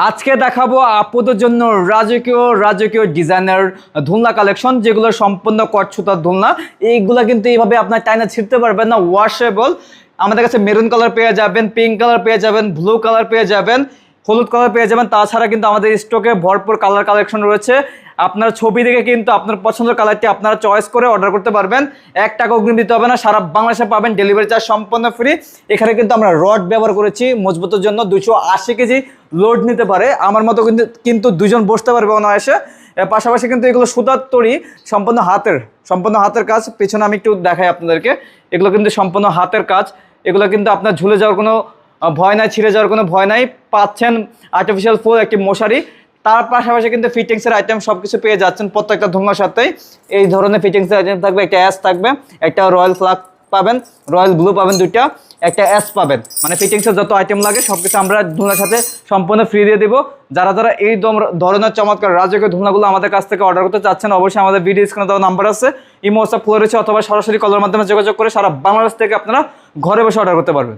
আজকে দেখাবো আপুদের জন্য রাজকীয় ডিজাইনার দোলনা কালেকশন, যেগুলো সম্পূর্ণ কট সুতার দোলনা। এইগুলা কিন্তু এইভাবে আপনার টাইনা ছিঁড়তে পারবেন না, ওয়াশেবল। আমাদের কাছে মেরুন কালার পেয়ে যাবেন, পিঙ্ক কালার পেয়ে যাবেন, ব্লু কালার পেয়ে যাবেন, হলুদ কালার পেয়ে যাবেন। তাছাড়া কিন্তু আমাদের স্টকে ভরপুর কালার কালেকশন রয়েছে। আপনার ছবি দেখে কিন্তু আপনার পছন্দের কালারটি আপনারা চয়েস করে অর্ডার করতে পারবেন। 1 টাকা অগ্রিম দিতে হবে না, সারা বাংলাদেশে পাবেন, ডেলিভারি চার্জ সম্পূর্ণ ফ্রি। এখানে কিন্তু আমরা রড ব্যবহার করেছি মজবুতের জন্য, 280 কেজি লোড নিতে পারে। আমার মতো কিন্তু দুজন বসতে পারবে অনায়াসে। পাশাপাশি কিন্তু এগুলো সুতার তৈরি, সম্পূর্ণ হাতের কাজ। পেছনে আমি একটু দেখাই আপনাদেরকে, এগুলো কিন্তু সম্পূর্ণ হাতের কাজ। এগুলো কিন্তু আপনার ঝুলে যাওয়ার কোনো ভয় নাই, ছিঁড়ে যাওয়ার কোনো ভয় নাই। পাচ্ছেন আর্টিফিশিয়াল ফুল একটি মশারি, তার পাশাপাশি কিন্তু ফিটিংসের আইটেম সব কিছু পেয়ে যাচ্ছেন প্রত্যেকটা দোলনার সাথেই। এই ধরনের ফিটিংসের আইটেম থাকবে, একটা অ্যাশ থাকবে, একটা রয়্যাল ফ্লাগ পাবেন, রয়্যাল ব্লু পাবেন, দুইটা, একটা অ্যাশ পাবেন। মানে ফিটিংসের যত আইটেম লাগে সব কিছু আমরা দোলনার সাথে সম্পূর্ণ ফ্রি দিয়ে দেবো। যারা এই ধরনের চমৎকার রাজকীয় দোলনাগুলো আমাদের কাছ থেকে অর্ডার করতে চাচ্ছেন, অবশ্যই আমাদের ভিডিও স্ক্রিনে দেওয়া নাম্বার আছে, ইমো হোয়াটসঅ্যাপ খোলা রয়েছে, অথবা সরাসরি কলের মাধ্যমে যোগাযোগ করে সারা বাংলাদেশ থেকে আপনারা ঘরে বসে অর্ডার করতে পারবেন।